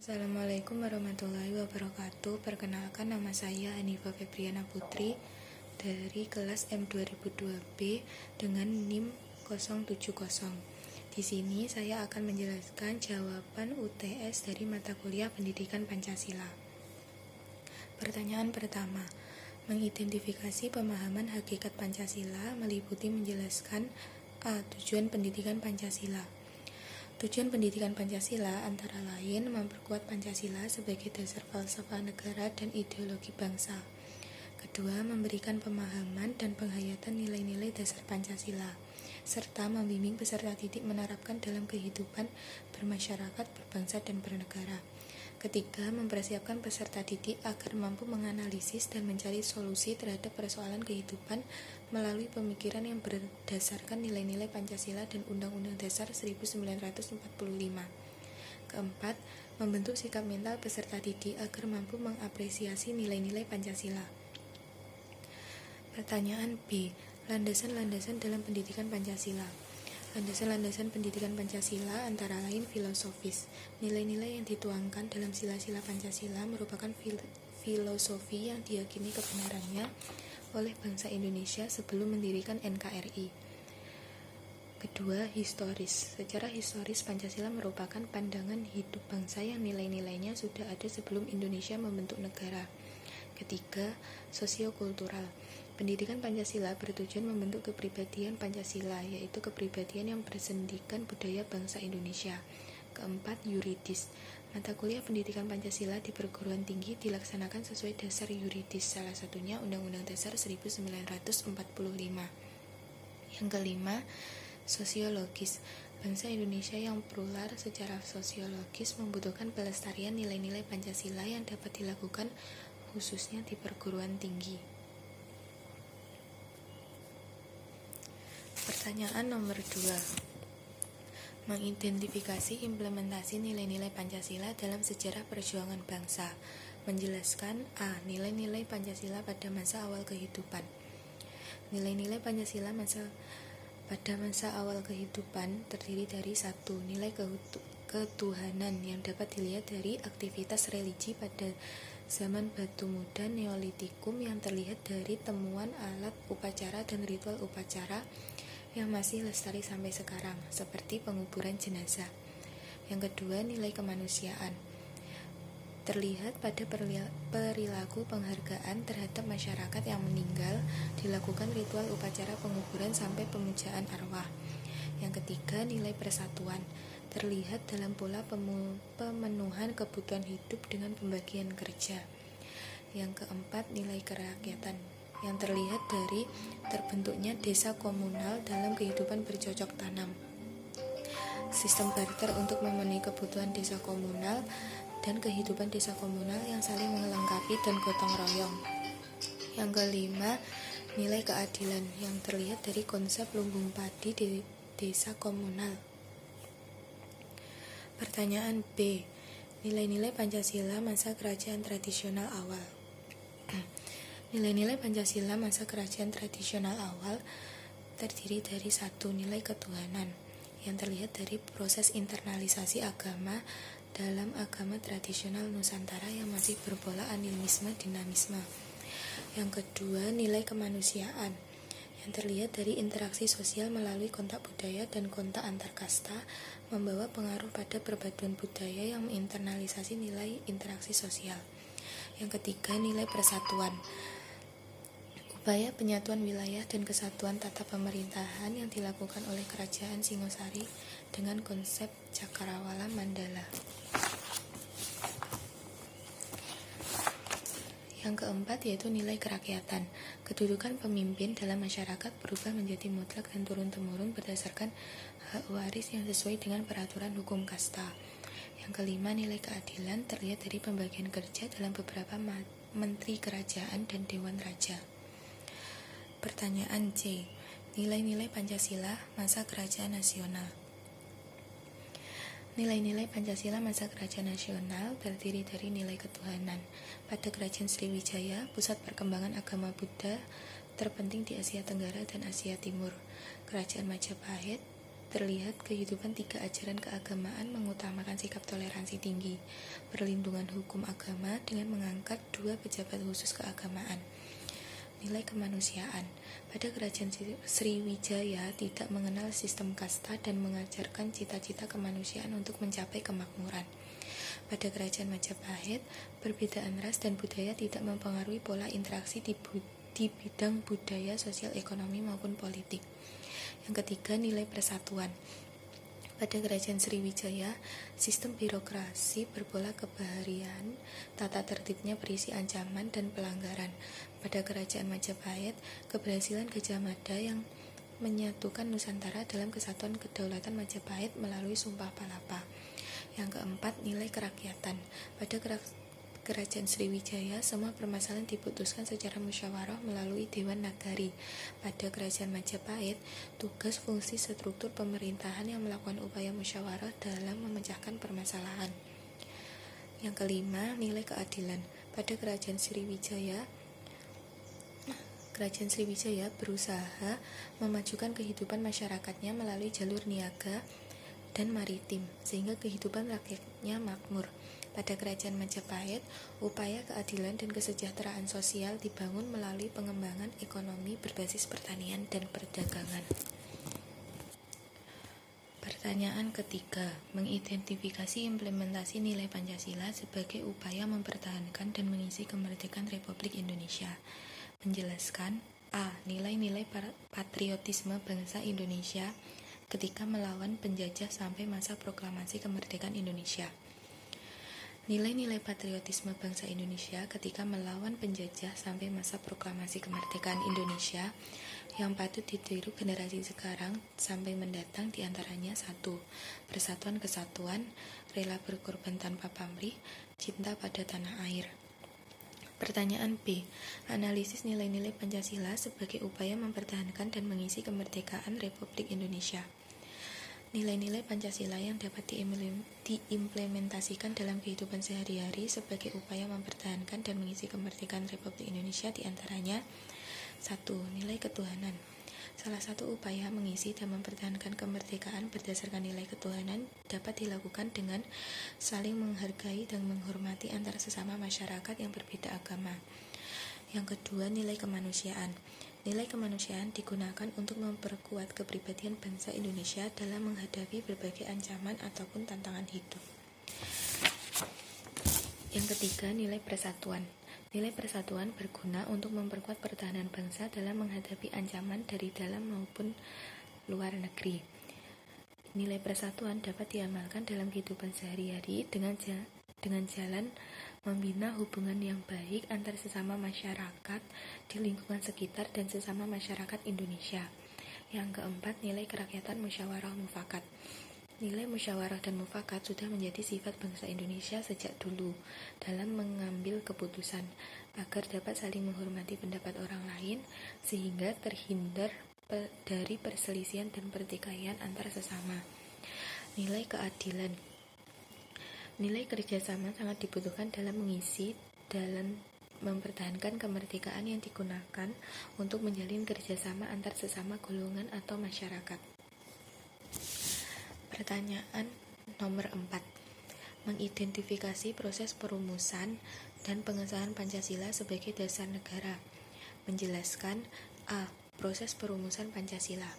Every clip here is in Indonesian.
Assalamualaikum warahmatullahi wabarakatuh. Perkenalkan, nama saya Hanifa Febriana Putri dari kelas M2002B dengan NIM 070. Di sini saya akan menjelaskan jawaban UTS dari mata kuliah Pendidikan Pancasila. Pertanyaan pertama, mengidentifikasi pemahaman hakikat Pancasila meliputi menjelaskan A. Tujuan pendidikan Pancasila. Tujuan pendidikan Pancasila antara lain memperkuat Pancasila sebagai dasar falsafah negara dan ideologi bangsa. Kedua, memberikan pemahaman dan penghayatan nilai-nilai dasar Pancasila, serta membimbing peserta didik menerapkan dalam kehidupan bermasyarakat, berbangsa, dan bernegara. Ketiga, mempersiapkan peserta didik agar mampu menganalisis dan mencari solusi terhadap persoalan kehidupan melalui pemikiran yang berdasarkan nilai-nilai Pancasila dan Undang-Undang Dasar 1945. Keempat, membentuk sikap mental peserta didik agar mampu mengapresiasi nilai-nilai Pancasila. Pertanyaan B. Landasan-landasan dalam pendidikan Pancasila. Landasan-landasan pendidikan Pancasila antara lain filosofis. Nilai-nilai yang dituangkan dalam sila-sila Pancasila merupakan filosofi yang diyakini kebenarannya oleh bangsa Indonesia sebelum mendirikan NKRI. Kedua, historis. Secara historis, Pancasila merupakan pandangan hidup bangsa yang nilai-nilainya sudah ada sebelum Indonesia membentuk negara. Ketiga, sosiokultural. Pendidikan Pancasila bertujuan membentuk kepribadian Pancasila, yaitu kepribadian yang bersendikan budaya bangsa Indonesia. Keempat, yuridis. Mata kuliah pendidikan Pancasila di perguruan tinggi dilaksanakan sesuai dasar yuridis, salah satunya Undang-Undang Dasar 1945. Yang kelima, sosiologis. Bangsa Indonesia yang plural secara sosiologis membutuhkan pelestarian nilai-nilai Pancasila yang dapat dilakukan khususnya di perguruan tinggi. Pertanyaan nomor 2. Mengidentifikasi implementasi nilai-nilai Pancasila dalam sejarah perjuangan bangsa. Menjelaskan A. Nilai-nilai Pancasila pada masa awal kehidupan. Nilai-nilai Pancasila pada masa awal kehidupan terdiri dari 1. Nilai ketuhanan yang dapat dilihat dari aktivitas religi pada zaman batu muda Neolitikum yang terlihat dari temuan alat upacara dan ritual upacara yang masih lestari sampai sekarang, seperti penguburan jenazah. Yang kedua, nilai kemanusiaan terlihat pada perilaku penghargaan terhadap masyarakat yang meninggal, dilakukan ritual upacara penguburan sampai pemujaan arwah. Yang ketiga, nilai persatuan terlihat dalam pola pemenuhan kebutuhan hidup dengan pembagian kerja. Yang keempat, nilai kerakyatan yang terlihat dari terbentuknya desa komunal dalam kehidupan bercocok tanam. Sistem barter untuk memenuhi kebutuhan desa komunal dan kehidupan desa komunal yang saling melengkapi dan gotong royong. Yang kelima, nilai keadilan yang terlihat dari konsep lumbung padi di desa komunal. Pertanyaan B. Nilai-nilai Pancasila masa kerajaan tradisional awal. Nilai-nilai Pancasila masa kerajaan tradisional awal terdiri dari 1. Nilai ketuhanan yang terlihat dari proses internalisasi agama dalam agama tradisional Nusantara yang masih berpola animisme dinamisme. Yang kedua, nilai kemanusiaan yang terlihat dari interaksi sosial melalui kontak budaya dan kontak antar kasta membawa pengaruh pada perpaduan budaya yang menginternalisasi nilai interaksi sosial. Yang ketiga, nilai persatuan. Upaya penyatuan wilayah dan kesatuan tata pemerintahan yang dilakukan oleh Kerajaan Singosari dengan konsep Cakrawala Mandala. Yang keempat yaitu nilai kerakyatan. Kedudukan pemimpin dalam masyarakat berubah menjadi mutlak dan turun-temurun berdasarkan hak waris yang sesuai dengan peraturan hukum kasta. Yang kelima, nilai keadilan terlihat dari pembagian kerja dalam beberapa menteri kerajaan dan dewan raja. Pertanyaan C. Nilai-nilai Pancasila masa kerajaan nasional. Nilai-nilai Pancasila masa kerajaan nasional terdiri dari nilai ketuhanan. Pada Kerajaan Sriwijaya, pusat perkembangan agama Buddha terpenting di Asia Tenggara dan Asia Timur. Kerajaan Majapahit terlihat kehidupan tiga ajaran keagamaan mengutamakan sikap toleransi tinggi, perlindungan hukum agama dengan mengangkat dua pejabat khusus keagamaan. Nilai kemanusiaan. Pada kerajaan Sriwijaya tidak mengenal sistem kasta dan mengajarkan cita-cita kemanusiaan untuk mencapai kemakmuran. Pada kerajaan Majapahit, perbedaan ras dan budaya tidak mempengaruhi pola interaksi di bidang budaya, sosial, ekonomi maupun politik. Yang ketiga, nilai persatuan. Pada kerajaan Sriwijaya, sistem birokrasi berpola kebaharian, tata tertibnya berisi ancaman dan pelanggaran. Pada kerajaan Majapahit, keberhasilan Gajah Mada yang menyatukan Nusantara dalam kesatuan kedaulatan Majapahit melalui Sumpah Palapa. Yang keempat, nilai kerakyatan. Pada kerajaan Sriwijaya, semua permasalahan diputuskan secara musyawarah melalui Dewan Nagari. Pada kerajaan Majapahit, tugas fungsi struktur pemerintahan yang melakukan upaya musyawarah dalam memecahkan permasalahan. Yang kelima, nilai keadilan. Pada kerajaan Sriwijaya berusaha memajukan kehidupan masyarakatnya melalui jalur niaga dan maritim, sehingga kehidupan rakyatnya makmur. Pada kerajaan Majapahit, upaya keadilan dan kesejahteraan sosial dibangun melalui pengembangan ekonomi berbasis pertanian dan perdagangan. Pertanyaan ketiga, mengidentifikasi implementasi nilai Pancasila sebagai upaya mempertahankan dan mengisi kemerdekaan Republik Indonesia. Menjelaskan: A. Nilai-nilai patriotisme bangsa Indonesia ketika melawan penjajah sampai masa proklamasi kemerdekaan Indonesia. Nilai-nilai patriotisme bangsa Indonesia ketika melawan penjajah sampai masa proklamasi kemerdekaan Indonesia yang patut ditiru generasi sekarang sampai mendatang diantaranya 1. Persatuan kesatuan, rela berkorban tanpa pamrih, cinta pada tanah air. Pertanyaan B. Analisis nilai-nilai Pancasila sebagai upaya mempertahankan dan mengisi kemerdekaan Republik Indonesia. Nilai-nilai Pancasila yang dapat diimplementasikan dalam kehidupan sehari-hari sebagai upaya mempertahankan dan mengisi kemerdekaan Republik Indonesia diantaranya 1. Nilai ketuhanan. Salah satu upaya mengisi dan mempertahankan kemerdekaan berdasarkan nilai ketuhanan dapat dilakukan dengan saling menghargai dan menghormati antara sesama masyarakat yang berbeda agama. Yang kedua, nilai kemanusiaan. Nilai kemanusiaan digunakan untuk memperkuat kepribadian bangsa Indonesia dalam menghadapi berbagai ancaman ataupun tantangan hidup. Yang ketiga, nilai persatuan. Nilai persatuan berguna untuk memperkuat pertahanan bangsa dalam menghadapi ancaman dari dalam maupun luar negeri. Nilai persatuan dapat diamalkan dalam kehidupan sehari-hari dengan jalan membina hubungan yang baik antar sesama masyarakat di lingkungan sekitar dan sesama masyarakat Indonesia. Yang keempat, nilai kerakyatan musyawarah mufakat. Nilai musyawarah dan mufakat sudah menjadi sifat bangsa Indonesia sejak dulu dalam mengambil keputusan agar dapat saling menghormati pendapat orang lain sehingga terhindar dari perselisihan dan pertikaian antar sesama. Nilai keadilan. Nilai kerjasama sangat dibutuhkan dalam mengisi dalam mempertahankan kemerdekaan yang digunakan untuk menjalin kerjasama antar sesama golongan atau masyarakat. Pertanyaan nomor 4. Mengidentifikasi proses perumusan dan pengesahan Pancasila sebagai dasar negara. Menjelaskan: A. Proses perumusan Pancasila.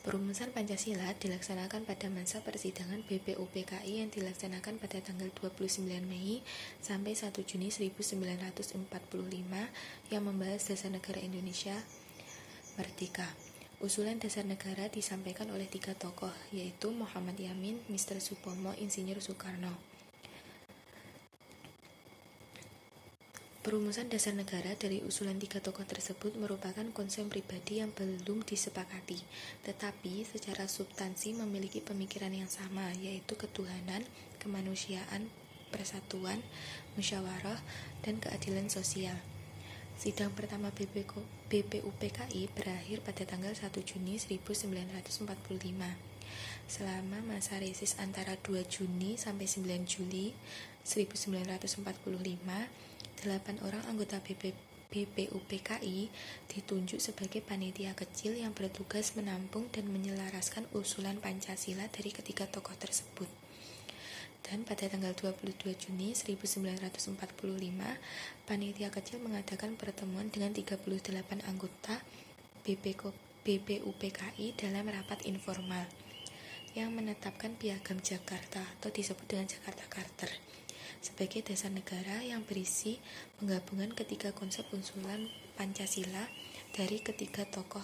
Perumusan Pancasila dilaksanakan pada masa persidangan BPUPKI yang dilaksanakan pada tanggal 29 Mei sampai 1 Juni 1945 yang membahas dasar negara Indonesia Merdeka. Usulan dasar negara disampaikan oleh 3 tokoh, yaitu Muhammad Yamin, Mr. Supomo, Insinyur Soekarno. Perumusan dasar negara dari usulan 3 tokoh tersebut merupakan konsep pribadi yang belum disepakati, tetapi secara substansi memiliki pemikiran yang sama, yaitu ketuhanan, kemanusiaan, persatuan, musyawarah, dan keadilan sosial. Sidang pertama BPUPKI berakhir pada tanggal 1 Juni 1945. Selama masa reses antara 2 Juni sampai 9 Juli 1945, 8 orang anggota BPUPKI ditunjuk sebagai panitia kecil yang bertugas menampung dan menyelaraskan usulan Pancasila dari ketiga tokoh tersebut. Dan pada tanggal 22 Juni 1945, panitia kecil mengadakan pertemuan dengan 38 anggota BPUPKI dalam rapat informal yang menetapkan Piagam Jakarta atau disebut dengan Jakarta Charter sebagai dasar negara yang berisi penggabungan ketiga konsep usulan Pancasila dari ketiga tokoh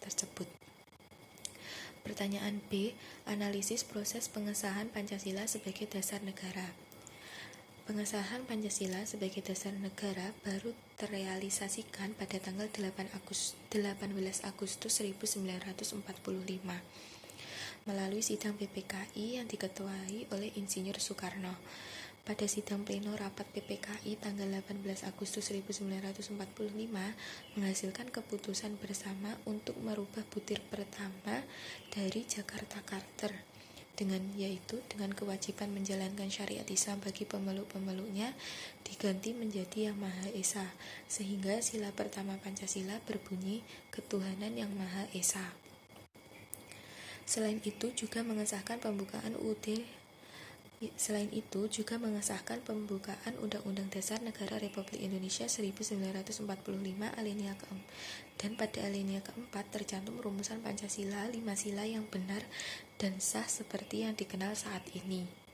tersebut. Pertanyaan B. Analisis proses pengesahan Pancasila sebagai dasar negara. Pengesahan Pancasila sebagai dasar negara baru terrealisasikan pada tanggal 18 Agustus 1945 melalui sidang PPKI yang diketuai oleh Insinyur Soekarno. Pada sidang pleno rapat PPKI tanggal 18 Agustus 1945 menghasilkan keputusan bersama untuk merubah butir pertama dari Jakarta Charter dengan kewajiban menjalankan syariat Islam bagi pemeluk-pemeluknya diganti menjadi Yang Maha Esa, sehingga sila pertama Pancasila berbunyi Ketuhanan Yang Maha Esa. Selain itu juga mengesahkan pembukaan Undang-Undang Dasar Negara Republik Indonesia 1945 alinea ke-4 dan pada alinea ke-4 tercantum rumusan Pancasila 5 sila yang benar dan sah seperti yang dikenal saat ini.